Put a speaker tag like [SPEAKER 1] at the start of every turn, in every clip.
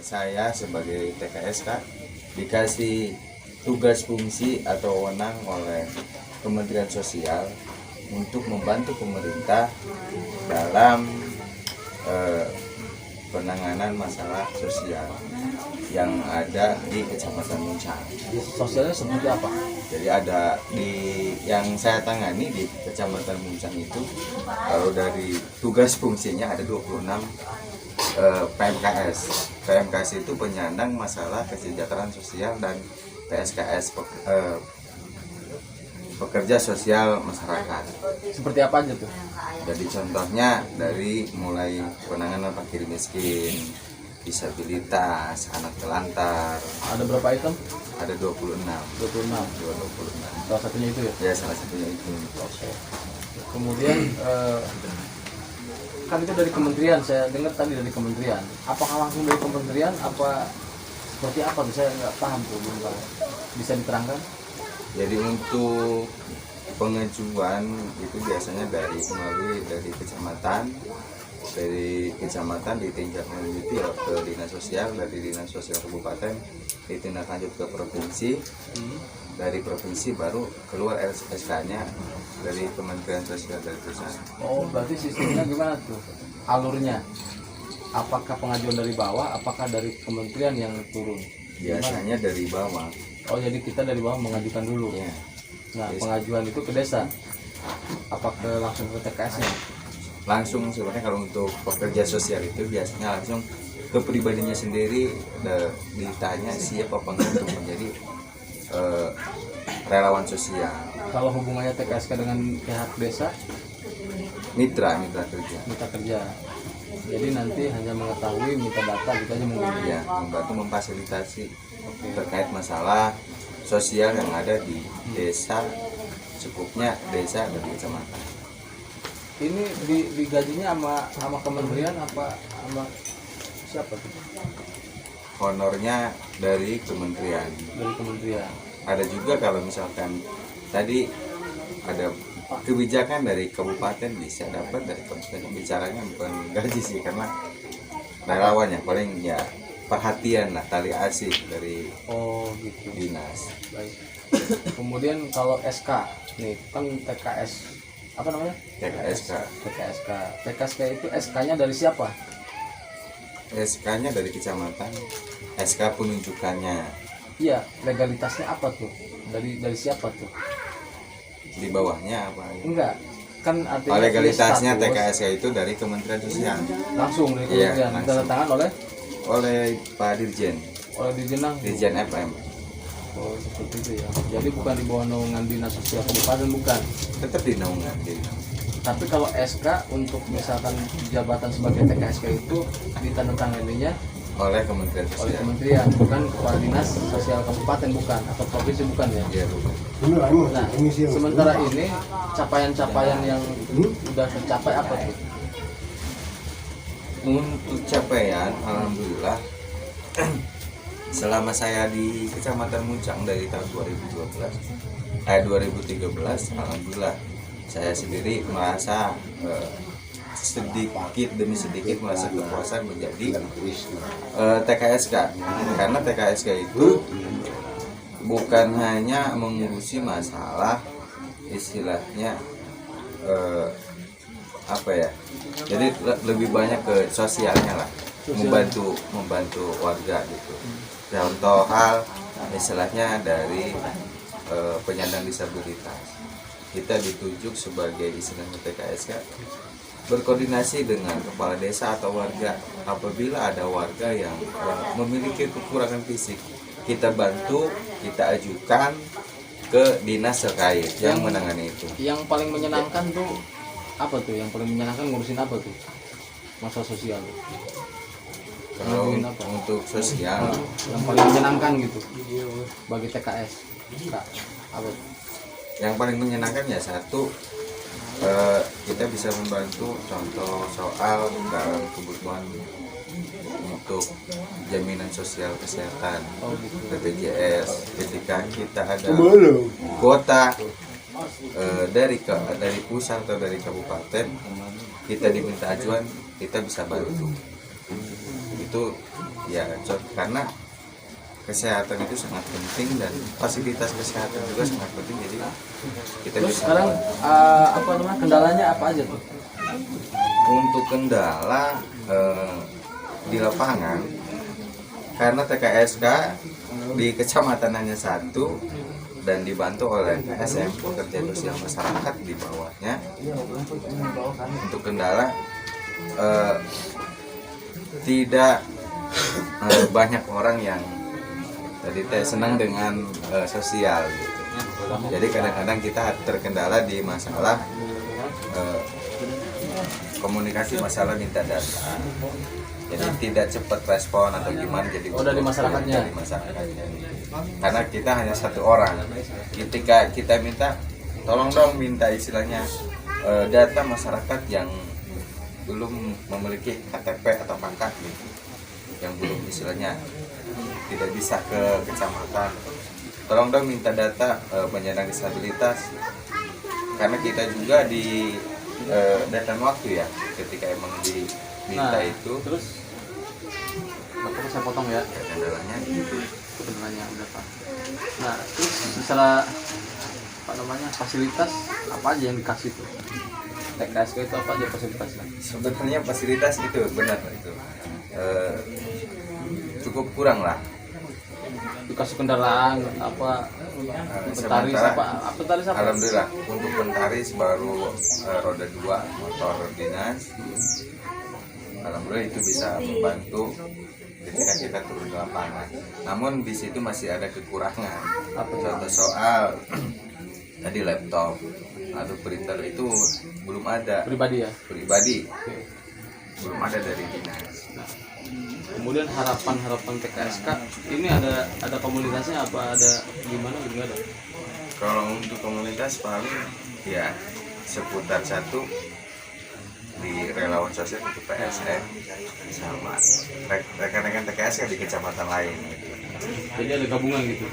[SPEAKER 1] Saya sebagai TKSK dikasih tugas fungsi atau wewenang oleh Kementerian Sosial untuk membantu pemerintah dalam penanganan masalah sosial yang ada di Kecamatan Muncang.
[SPEAKER 2] Sosialnya seperti apa?
[SPEAKER 1] Jadi ada di yang saya tangani di Kecamatan Muncang itu, kalau dari tugas fungsinya ada 26 PMKS. PMKS itu penyandang masalah kesejahteraan sosial dan PSKS pekerja sosial masyarakat.
[SPEAKER 2] Seperti apa aja tuh?
[SPEAKER 1] Jadi contohnya dari mulai penanganan fakir miskin, disabilitas, anak telantar.
[SPEAKER 2] Ada berapa item?
[SPEAKER 1] Ada 26.
[SPEAKER 2] 26.
[SPEAKER 1] 26.
[SPEAKER 2] Salah satunya itu ya?
[SPEAKER 1] Ya, salah satunya itu.
[SPEAKER 2] Oke. Kemudian kan itu dari kementerian, saya dengar tadi dari kementerian. Apakah langsung dari kementerian? Apa seperti apa tuh? Saya nggak paham tuh, belum paham. Bisa diterangkan?
[SPEAKER 1] Jadi untuk pengajuan itu biasanya melalui dari kecamatan ditindaklanjuti ke dinas sosial, dari dinas sosial kabupaten ditindak lanjut ke provinsi, dari provinsi baru keluar SK-nya dari Kementerian Sosial dari pusat.
[SPEAKER 2] Oh, berarti sistemnya gimana tuh? Alurnya? Apakah pengajuan dari bawah? Apakah dari kementerian yang turun?
[SPEAKER 1] Biasanya dari bawah.
[SPEAKER 2] Oh, jadi kita dari bawah mengajukan dulu.
[SPEAKER 1] Ya.
[SPEAKER 2] Nah,
[SPEAKER 1] Desa.
[SPEAKER 2] pengajuan itu ke desa. Apakah langsung ke TKS-nya?
[SPEAKER 1] Langsung sebenarnya kalau untuk pekerja sosial itu biasanya langsung ke pribadinya sendiri, ditanya siapa untuk menjadi relawan sosial.
[SPEAKER 2] Kalau hubungannya TKSK dengan pihak desa,
[SPEAKER 1] Mitra
[SPEAKER 2] kerja. Jadi nanti hanya mengetahui, minta data gitu aja mungkin.
[SPEAKER 1] ya, membantu memfasilitasi terkait masalah sosial yang ada di desa, cukupnya desa dan di kecamatan.
[SPEAKER 2] Ini digajinya sama kementerian apa sama siapa tuh?
[SPEAKER 1] Honornya dari kementerian.
[SPEAKER 2] Dari kementerian.
[SPEAKER 1] Ada juga kalau misalkan tadi ada kebijakan dari kabupaten bisa dapat dari kabupaten. Bicaranya bukan gaji sih, karena relawannya paling ya perhatian lah, tali asih dari
[SPEAKER 2] Oh gitu.
[SPEAKER 1] dinas.
[SPEAKER 2] Baik. Kemudian kalau SK nih kan TKS apa namanya?
[SPEAKER 1] TKSK.
[SPEAKER 2] TKSK itu SK-nya dari siapa?
[SPEAKER 1] SK-nya dari kecamatan, SK penunjukannya
[SPEAKER 2] Iya, legalitasnya apa tuh? Dari siapa tuh?
[SPEAKER 1] di bawahnya apa?
[SPEAKER 2] Enggak. Kan artinya
[SPEAKER 1] Legalitasnya
[SPEAKER 2] status
[SPEAKER 1] TKSK itu dari Kementerian Sosial,
[SPEAKER 2] langsung dari
[SPEAKER 1] Iya,
[SPEAKER 2] kementerian
[SPEAKER 1] langsung.
[SPEAKER 2] ditandatangan
[SPEAKER 1] oleh Pak Dirjen,
[SPEAKER 2] oleh Dirjen
[SPEAKER 1] Dirjen FM.
[SPEAKER 2] Oh, seperti itu ya. Jadi bukan di bawah naungan dinas sosial kabupaten, bukan.
[SPEAKER 1] Tetap di naungan.
[SPEAKER 2] Tapi kalau SK untuk misalkan jabatan sebagai TKSK itu ditandatanganinya
[SPEAKER 1] Oleh Kementerian
[SPEAKER 2] oleh
[SPEAKER 1] Sosial.
[SPEAKER 2] kementerian, bukan kepala dinas sosial kabupaten, bukan, atau provinsi, bukan ya.
[SPEAKER 1] Iya, bukan.
[SPEAKER 2] Nah, sementara ini capaian-capaian yang sudah tercapai apa tuh?
[SPEAKER 1] Untuk capaian, alhamdulillah, selama saya di Kecamatan Muncang dari tahun 2013, alhamdulillah saya sendiri merasa sedikit demi sedikit merasa kepuasan menjadi TKSK, karena TKSK itu bukan hanya mengurusi masalah istilahnya apa ya, jadi lebih banyak ke sosialnya lah, membantu warga gitu. Contoh hal istilahnya dari penyandang disabilitas, kita ditunjuk sebagai istilahnya TKSK berkoordinasi dengan kepala desa atau warga. Apabila ada warga yang memiliki kekurangan fisik, kita bantu, kita ajukan ke dinas terkait yang menangani itu.
[SPEAKER 2] Yang paling menyenangkan tuh apa tuh? Yang paling menyenangkan ngurusin apa tuh? Masalah sosial.
[SPEAKER 1] Kalau
[SPEAKER 2] Ngajuin apa?
[SPEAKER 1] untuk sosial,
[SPEAKER 2] Yang paling menyenangkan gitu bagi TKS. Kak, apa?
[SPEAKER 1] yang paling menyenangkan ya satu, kita bisa membantu contoh soal dalam kebutuhan untuk jaminan sosial kesehatan, BPJS. Ketika kita ada kuota dari pusat atau dari kabupaten, kita diminta ajuan, kita bisa bantu. Itu ya karena kesehatan itu sangat penting dan fasilitas kesehatan juga sangat penting, jadi kita
[SPEAKER 2] Terus
[SPEAKER 1] bisa.
[SPEAKER 2] sekarang apa namanya kendalanya apa aja tuh?
[SPEAKER 1] Untuk kendala di lapangan, karena TKSK di kecamatan hanya satu dan dibantu oleh PSM, pekerja sosial masyarakat di bawahnya. Untuk kendala tidak banyak orang yang tadi senang dengan sosial gitu. Jadi kadang-kadang kita terkendala di masalah komunikasi, masalah minta data. Jadi tidak cepat respon atau gimana, jadi
[SPEAKER 2] dari masyarakatnya.
[SPEAKER 1] dari masyarakatnya. Karena kita hanya satu orang. Ketika kita minta tolong dong, minta istilahnya data masyarakat yang belum memiliki KTP atau pangkat gitu, yang belum istilahnya tidak bisa ke kecamatan, tolong dong minta data penyandang disabilitas, karena kita juga di datang waktu ya, ketika emang diminta itu.
[SPEAKER 2] Terus apa saya potong ya?
[SPEAKER 1] Kendalanya gitu.
[SPEAKER 2] Sebenarnya udah Pak. Nah, terus secara apa namanya fasilitas apa aja yang dikasih tuh? TKSK itu apa aja fasilitasnya?
[SPEAKER 1] Sebenarnya fasilitas itu benar itu cukup kurang lah.
[SPEAKER 2] Dikasih kendaraan apa? Pentaris
[SPEAKER 1] Sementara
[SPEAKER 2] apa? Pentaris apa?
[SPEAKER 1] alhamdulillah untuk pentaris baru roda 2 motor dinas. Alhamdulillah itu bisa membantu ketika kita turun di lapangan. Namun di situ masih ada kekurangan. Contoh soal tadi laptop atau printer itu belum ada.
[SPEAKER 2] Pribadi ya.
[SPEAKER 1] Pribadi
[SPEAKER 2] Oke.
[SPEAKER 1] belum ada dari dinas.
[SPEAKER 2] Kemudian harapan TKSK ini ada komunikasinya apa ada gimana juga ada?
[SPEAKER 1] Kalau untuk komunitas paling ya seputar satu di relawan sosial untuk PSM sama rekan-rekan TKSK di kecamatan lain gitu.
[SPEAKER 2] Jadi ada gabungan gitu.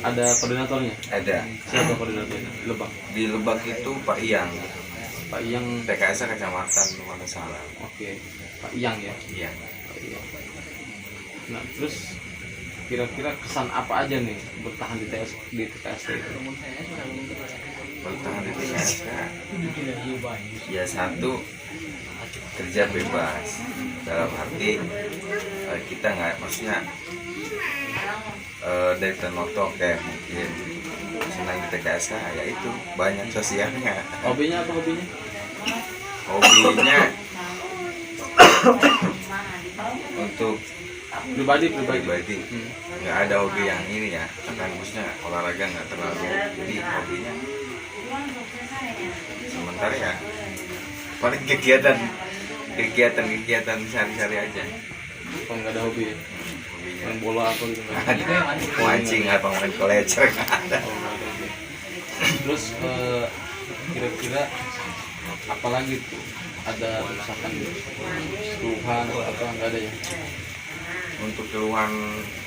[SPEAKER 2] Ada koordinatornya.
[SPEAKER 1] Ada
[SPEAKER 2] Siapa koordinatornya? Lebak.
[SPEAKER 1] di Lebak itu Pak Iyang,
[SPEAKER 2] Pak Iyang.
[SPEAKER 1] TKSK kecamatan Wonosalam.
[SPEAKER 2] Oke. Pak Iyang ya.
[SPEAKER 1] Iya.
[SPEAKER 2] Pak Iyang. Nah, terus kira-kira kesan apa aja nih bertahan di TKSK itu?
[SPEAKER 1] Bertahan di TKSK ya satu, kerja bebas, dalam arti kita nggak, maksudnya dari Tenoto kayak mungkin senang di TKSK ya itu banyak sosialnya.
[SPEAKER 2] Hobinya apa hobinya?
[SPEAKER 1] Hobinya untuk
[SPEAKER 2] Pribadi.
[SPEAKER 1] nggak ada hobi yang ini ya, karena maksudnya olahraga nggak terlalu, jadi hobinya sementara ya paling kegiatan sehari-hari aja.
[SPEAKER 2] Kalau nggak ada hobi ya?
[SPEAKER 1] Hobinya
[SPEAKER 2] Main bola apa gitu nggak ada?
[SPEAKER 1] ada mancing atau main kolecer nggak ada.
[SPEAKER 2] Oh, nggak ada hobi. Terus kira-kira apa lagi tuh? Ada misalkan keluhan atau apa nggak ada ya?
[SPEAKER 1] Untuk keluhan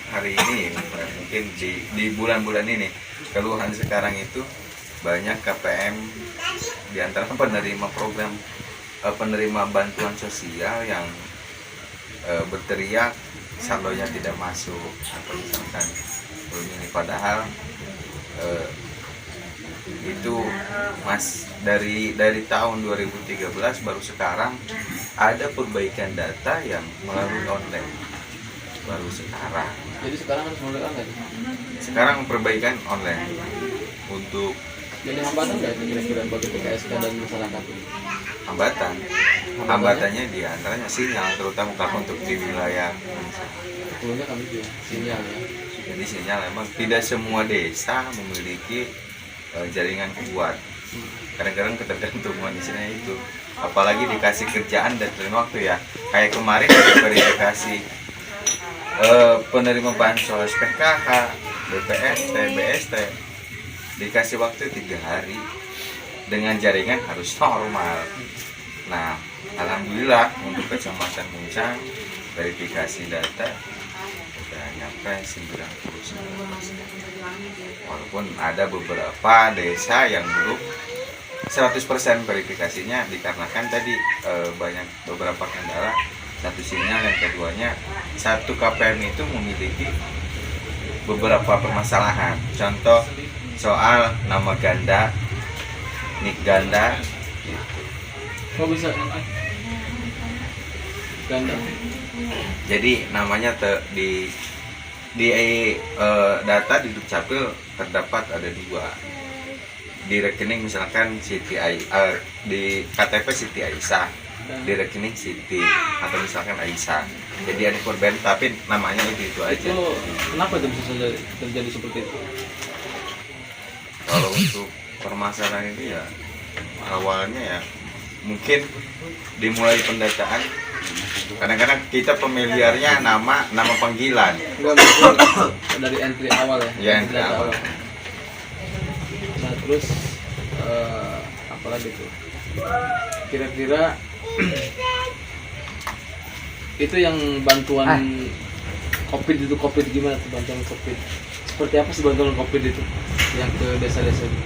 [SPEAKER 1] hari ini mungkin di bulan-bulan ini, keluhan sekarang itu banyak KPM di antara penerima program penerima bantuan sosial yang berteriak saldonya tidak masuk atau misalkan belum ini, padahal itu mas dari tahun 2013 baru sekarang ada perbaikan data yang melalui online, baru sekarang.
[SPEAKER 2] Jadi sekarang harus mulai online.
[SPEAKER 1] Sekarang perbaikan online untuk
[SPEAKER 2] Jadi hambatan nggak itu kira-kira bagi TKSK dan masyarakat?
[SPEAKER 1] hambatannya di antaranya sinyal, terutama kalau untuk di wilayah.
[SPEAKER 2] Sebelumnya kami juga sinyal ya.
[SPEAKER 1] Jadi sinyal memang tidak semua desa memiliki jaringan kuat. Kadang-kadang ketergantungan di sini itu, apalagi dikasih kerjaan dan waktu ya. Kayak kemarin verifikasi penerima bansos PKH, BPST, BST dikasih waktu 3 hari dengan jaringan harus normal. Nah, alhamdulillah untuk kecamatan Muncang verifikasi data udah nyampe 99%. Walaupun ada beberapa desa yang belum 100% verifikasinya dikarenakan tadi banyak beberapa kendala satu sinyal. Yang keduanya, satu KPM itu memiliki beberapa permasalahan. Contoh soal nama ganda, nik ganda gitu.
[SPEAKER 2] Kok bisa ganda?
[SPEAKER 1] Jadi namanya di data di Dukcapil terdapat ada dua. Di rekening misalkan di KTP Siti Aisyah, di rekening Siti atau misalkan Aisyah. Jadi ada korban tapi namanya itu aja.
[SPEAKER 2] Itu kenapa itu bisa terjadi seperti itu?
[SPEAKER 1] Kalau untuk permasalahan ini ya awalnya ya mungkin dimulai pendataan. Kadang-kadang kita pemiliharnya nama panggilan.
[SPEAKER 2] Enggak, mungkin dari entry awal ya.
[SPEAKER 1] Ya, entry awal.
[SPEAKER 2] Nah terus apa lagi tuh? Kira-kira itu yang bantuan COVID itu, COVID gimana tuh bantuan COVID? Seperti apa sih bantuan COVID itu yang ke desa-desa itu?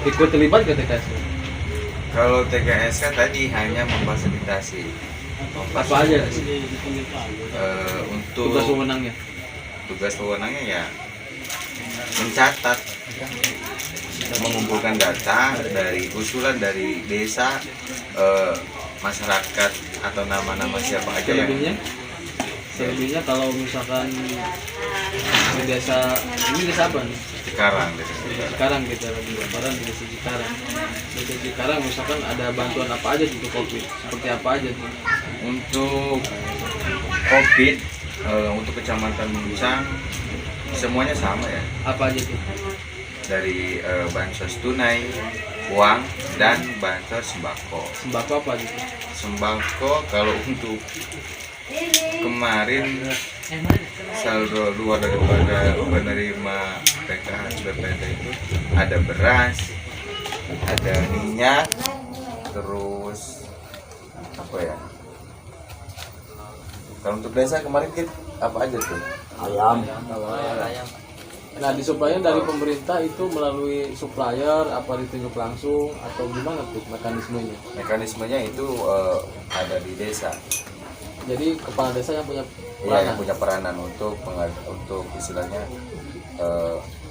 [SPEAKER 2] Ikut terlibat ke TKS?
[SPEAKER 1] Kalau TKSK tadi hanya memfasilitasi.
[SPEAKER 2] Apa aja
[SPEAKER 1] Untuk
[SPEAKER 2] tugas wewenangnya?
[SPEAKER 1] Tugas wewenangnya ya mencatat, mengumpulkan data dari usulan dari desa, masyarakat atau nama-nama siapa aja yang
[SPEAKER 2] Selebihnya kalau misalkan di desa ini, desa apa nih?
[SPEAKER 1] sekarang
[SPEAKER 2] Sekarang kita lagi lebaran di desa Cikarang. Desa Cikarang misalkan ada bantuan apa aja untuk COVID? Seperti apa aja tuh?
[SPEAKER 1] untuk COVID, untuk kecamatan Muncang semuanya sama ya,
[SPEAKER 2] Apa aja tuh?
[SPEAKER 1] dari bansos tunai, uang, dan bansos sembako.
[SPEAKER 2] Sembako apa aja tuh?
[SPEAKER 1] Sembako kalau untuk kemarin saldo luar daripada penerima PKH BPT itu ada beras, ada minyak, terus apa ya? Kalau untuk desa kemarin kita apa aja tuh?
[SPEAKER 3] Ayam.
[SPEAKER 2] Nah, disuplainya dari pemerintah itu melalui supplier, apa ditunjuk langsung atau gimana tuh mekanismenya?
[SPEAKER 1] Mekanismenya itu ada di desa.
[SPEAKER 2] Jadi kepala desa yang punya
[SPEAKER 1] Iya,
[SPEAKER 2] peranan.
[SPEAKER 1] yang punya peranan untuk istilahnya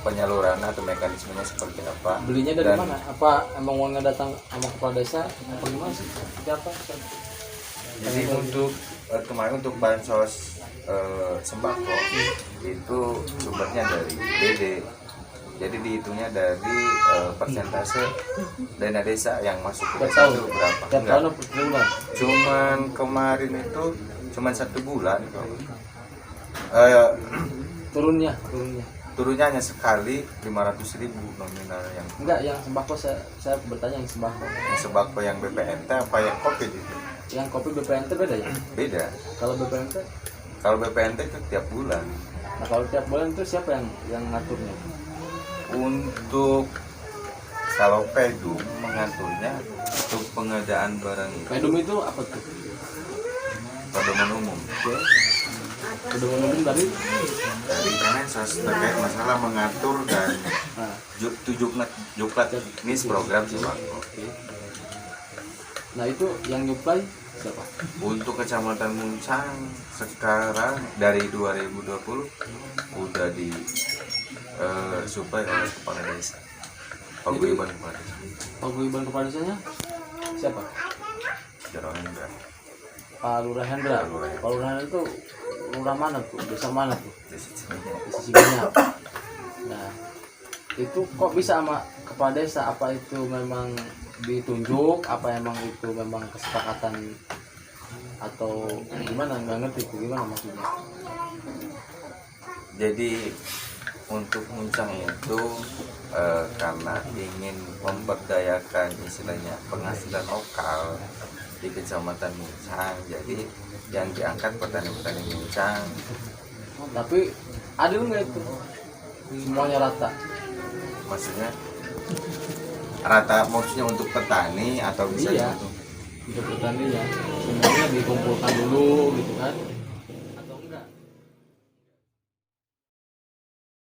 [SPEAKER 1] penyaluran atau mekanismenya seperti apa.
[SPEAKER 2] Belinya dari
[SPEAKER 1] Dan
[SPEAKER 2] mana? Apa emang uangnya datang sama kepala desa? Apa gimana sih? Siapa?
[SPEAKER 1] Jadi untuk kemarin untuk bansos sembako itu sumbernya dari BD. Jadi dihitungnya dari persentase dana desa yang masuk ke
[SPEAKER 2] Tiap
[SPEAKER 1] desa
[SPEAKER 2] tahun?
[SPEAKER 1] itu berapa?
[SPEAKER 2] Tiap
[SPEAKER 1] Enggak.
[SPEAKER 2] tahun atau per bulan?
[SPEAKER 1] Cuman kemarin itu cuman 1 bulan kok.
[SPEAKER 2] Turunnya.
[SPEAKER 1] Turunnya hanya sekali 500.000 nominal yang
[SPEAKER 2] Enggak, yang sembako saya bertanya yang sembako.
[SPEAKER 1] sembako yang BPNT apa yang COVID itu
[SPEAKER 2] Yang kopi BPNT beda ya?
[SPEAKER 1] beda.
[SPEAKER 2] Kalau BPNT,
[SPEAKER 1] Kalau BPNT itu tiap bulan.
[SPEAKER 2] nah kalau tiap bulan itu siapa yang ngaturnya?
[SPEAKER 1] Untuk kalau Pedum mengaturnya untuk pengadaan barang itu
[SPEAKER 2] Pedum itu apa tuh?
[SPEAKER 1] pedoman umum
[SPEAKER 2] Oke. Pedum umum dari
[SPEAKER 1] dari Kemensos terkait masalah mengatur dan
[SPEAKER 2] nah,
[SPEAKER 1] juklat teknis program sembako.
[SPEAKER 2] oke. Nah, itu yang nyuplai siapa?
[SPEAKER 1] Untuk Kecamatan Muncang sekarang dari 2020 udah di suplai oleh kepala desa. Paguyuban kepala desa.
[SPEAKER 2] Paguyuban kepala desanya siapa?
[SPEAKER 1] Jarohendra.
[SPEAKER 2] Pak Lurah Hendra. Pak Lurah Hendra itu lurah mana tuh? Desa mana tuh?
[SPEAKER 1] Desa
[SPEAKER 2] Di sisi Banyak. Nah, itu kok bisa sama kepala desa? Apa itu memang ditunjuk? Apa emang itu memang kesepakatan atau gimana? Nggak ngerti itu gimana maksudnya?
[SPEAKER 1] Jadi untuk Muncang itu karena ingin memberdayakan istilahnya penghasilan lokal di Kecamatan Muncang, jadi yang diangkat petani-petani Muncang.
[SPEAKER 2] Tapi adil nggak itu? Semuanya rata?
[SPEAKER 1] Maksudnya rata, maksudnya untuk petani atau bisa
[SPEAKER 2] Iya.
[SPEAKER 1] untuk
[SPEAKER 2] Untuk petani ya semuanya dikumpulkan dulu gitu kan?